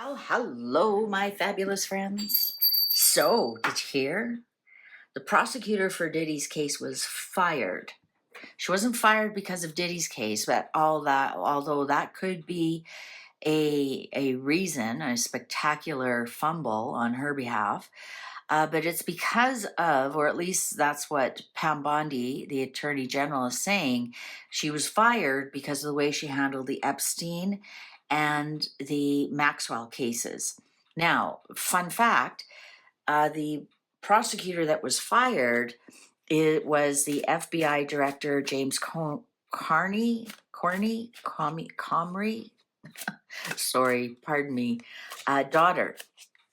Well, hello, my fabulous friends. So, did you hear? The prosecutor for Diddy's case was fired. She wasn't fired because of Diddy's case, but although that could be a reason, a spectacular fumble on her behalf, but it's because of, or at least that's what Pam Bondi, the Attorney General, is saying. She was fired because of the way she handled the Epstein and the Maxwell cases. Now, fun fact, the prosecutor that was fired, it was the FBI Director James Comrie. Sorry, pardon me, daughter.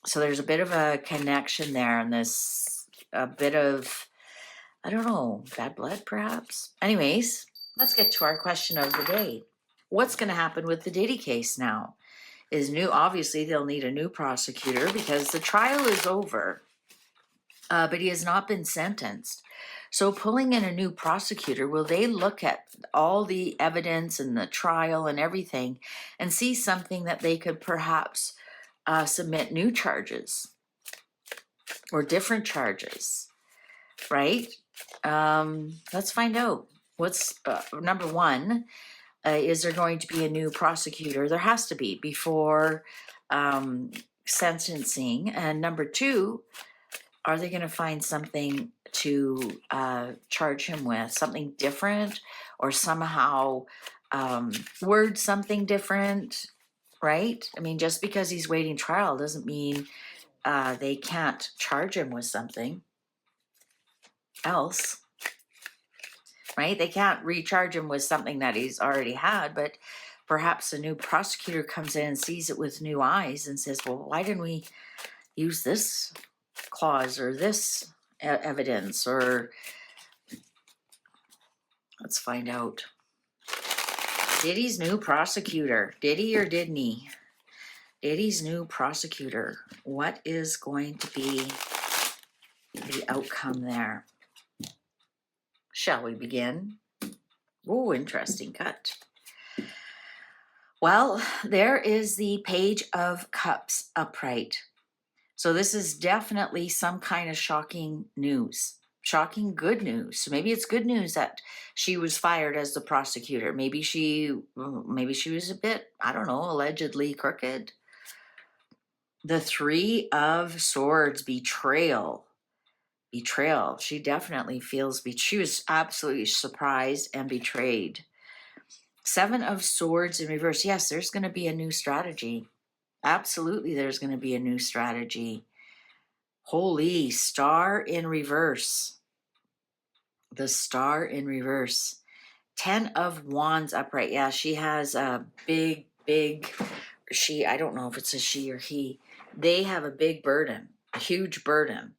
So there's a bit of a connection there, and this a bit of, I don't know, bad blood perhaps. Anyways, let's get to our question of the day. What's going to happen with the Diddy case now? Obviously they'll need a new prosecutor because the trial is over, but he has not been sentenced. So pulling in a new prosecutor, will they look at all the evidence and the trial and everything and see something that they could perhaps submit new charges or different charges, right? Let's find out. What's number one, is there going to be a new prosecutor? There has to be before sentencing. And number two, are they going to find something to charge him with, something different, or somehow word something different, right? I mean, just because he's waiting trial doesn't mean they can't charge him with something else, right? They can't recharge him with something that he's already had, but perhaps a new prosecutor comes in and sees it with new eyes and says, well, why didn't we use this clause or this evidence? Or let's find out. Diddy's new prosecutor. Diddy or Didney? Diddy's new prosecutor. What is going to be the outcome there? Shall we begin? Oh, interesting cut. Well, there is the Page of Cups upright. So this is definitely some kind of shocking news. Shocking good news. So maybe it's good news that she was fired as the prosecutor. Maybe she was a bit, I don't know, allegedly crooked. The Three of Swords, betrayal. Betrayal. She definitely feels she was absolutely surprised and betrayed. Seven of Swords in reverse. Yes, there's going to be a new strategy. Absolutely, there's going to be a new strategy. Holy, Star in reverse. The Star in reverse. 10 of Wands upright. Yeah, she has a big, I don't know if it's a she or he. They have a big burden, a huge burden.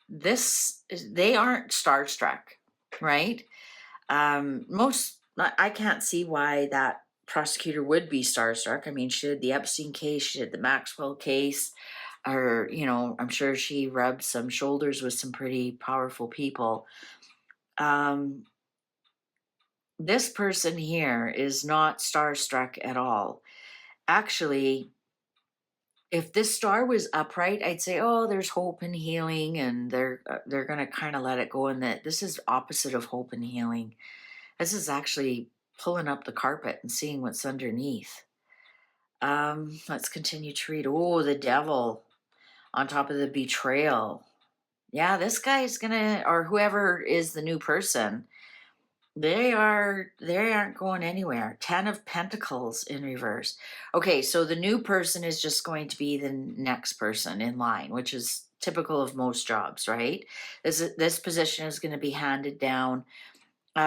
They aren't starstruck, right? I can't see why that prosecutor would be starstruck. I mean, she did the Epstein case, she did the Maxwell case, or, I'm sure she rubbed some shoulders with some pretty powerful people. This person here is not starstruck at all. Actually, if this star was upright, I'd say, oh, there's hope and healing, and they're going to kind of let it go. And that this is opposite of hope and healing. This is actually pulling up the carpet and seeing what's underneath. Let's continue to read. Oh, the Devil on top of the betrayal. Yeah, this guy's gonna, or whoever is the new person, they aren't going anywhere. 10 of Pentacles in reverse. Okay, so the new person is just going to be the next person in line, which is typical of most jobs, right? This position is going to be handed down.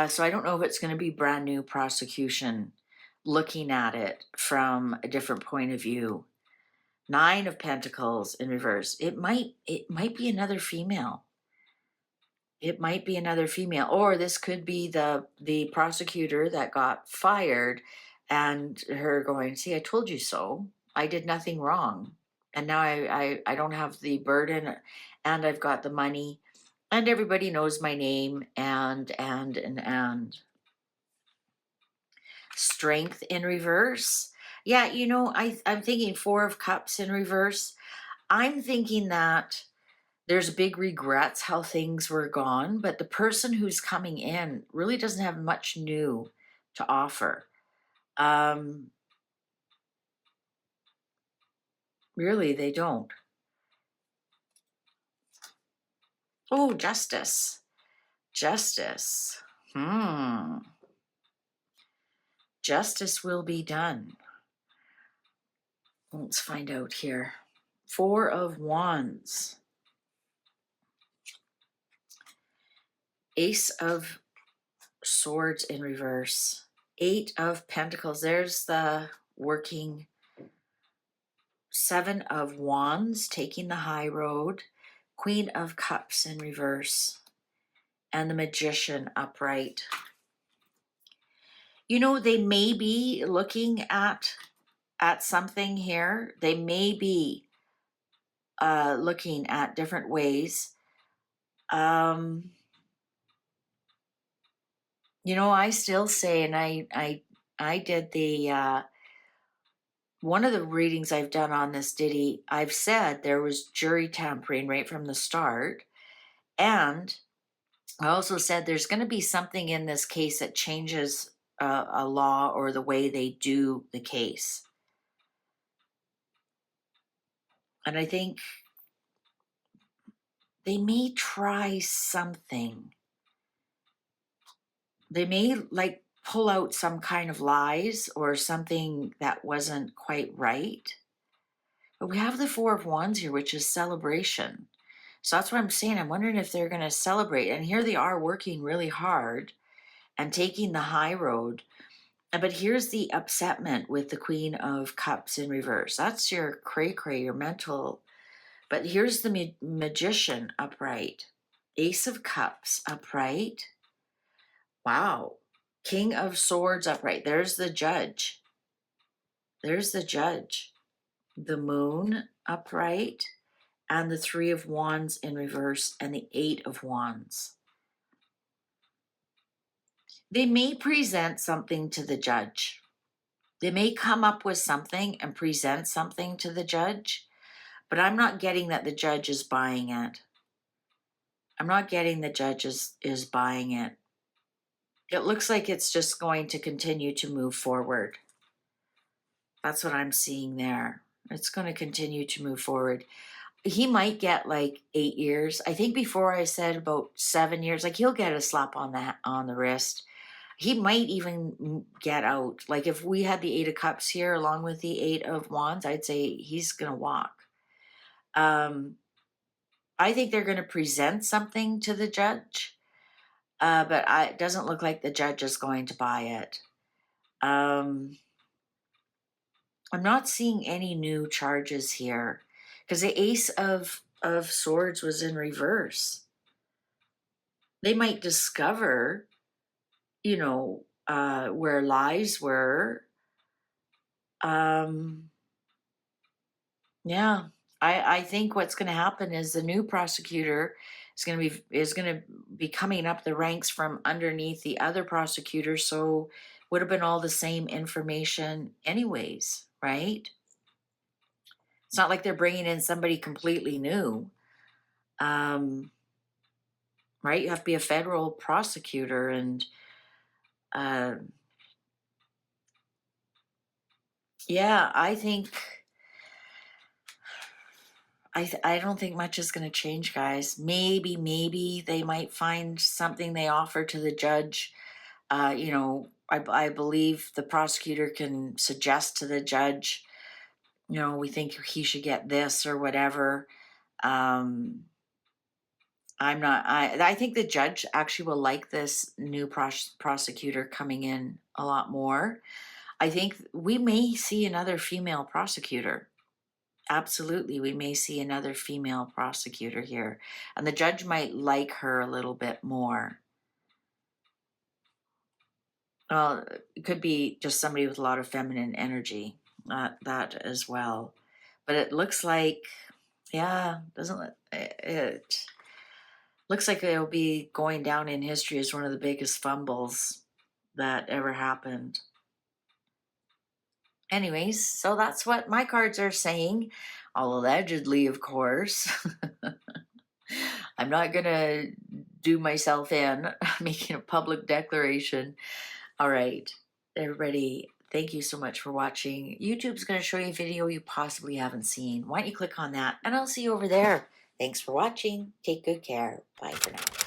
So I don't know if it's going to be brand new prosecution looking at it from a different point of view. 9 of Pentacles in reverse. It might be another female. It might be another female, or this could be the prosecutor that got fired and her going, see, I told you so. I did nothing wrong. And now I don't have the burden, and I've got the money, and everybody knows my name, and. Strength in reverse. Yeah, I'm thinking 4 of Cups in reverse. I'm thinking that there's big regrets how things were gone, but the person who's coming in really doesn't have much new to offer. Um, Really, they don't. Oh, justice. Justice. Hmm. Justice will be done. Let's find out here. 4 of Wands. Ace of Swords in reverse. 8 of Pentacles. There's the working. 7 of Wands, taking the high road. Queen of Cups in reverse. And the Magician upright. They may be looking at something here. They may be looking at different ways. I still say, and I did the one of the readings I've done on this Diddy, I've said there was jury tampering right from the start. And I also said there's going to be something in this case that changes a law or the way they do the case. And I think they may try something. They may pull out some kind of lies or something that wasn't quite right. But we have the 4 of Wands here, which is celebration. So that's what I'm saying. I'm wondering if they're going to celebrate. And here they are working really hard and taking the high road. But here's the upsetment with the Queen of Cups in reverse. That's your cray-cray, your mental. But here's the Magician upright. Ace of Cups upright. Wow. King of Swords upright. There's the Judge. There's the Judge. The Moon upright. And the 3 of Wands in reverse and the 8 of Wands. They may present something to the judge. They may come up with something and present something to the judge, but I'm not getting that the judge is buying it. I'm not getting the judge is buying it. It looks like it's just going to continue to move forward. That's what I'm seeing there. It's going to continue to move forward. He might get 8 years. I think before I said about 7 years. He'll get a slap on the wrist. He might even get out. If we had the 8 of Cups here along with the 8 of Wands, I'd say he's going to walk. I think they're going to present something to the judge, but it doesn't look like the judge is going to buy it. I'm not seeing any new charges here because the Ace of Swords was in reverse. They might discover, where lies were. Yeah, I think what's going to happen is the new prosecutor is going to be coming up the ranks from underneath the other prosecutor, so would have been all the same information anyways, right? It's not like they're bringing in somebody completely new, right? You have to be a federal prosecutor, and yeah, I think. I don't think much is going to change, guys. Maybe they might find something they offer to the judge. I believe the prosecutor can suggest to the judge, we think he should get this or whatever. I think the judge actually will like this new prosecutor coming in a lot more. I think we may see another female prosecutor. Absolutely, we may see another female prosecutor here, and the judge might like her a little bit more. Well, it could be just somebody with a lot of feminine energy, that as well. But it looks like, yeah, doesn't it? Looks like it'll be going down in history as one of the biggest fumbles that ever happened. Anyways, so that's what my cards are saying. All allegedly, of course. I'm not gonna do myself in making a public declaration. All right, everybody, thank you so much for watching. YouTube's gonna show you a video you possibly haven't seen. Why don't you click on that, and I'll see you over there. Thanks for watching. Take good care. Bye for now.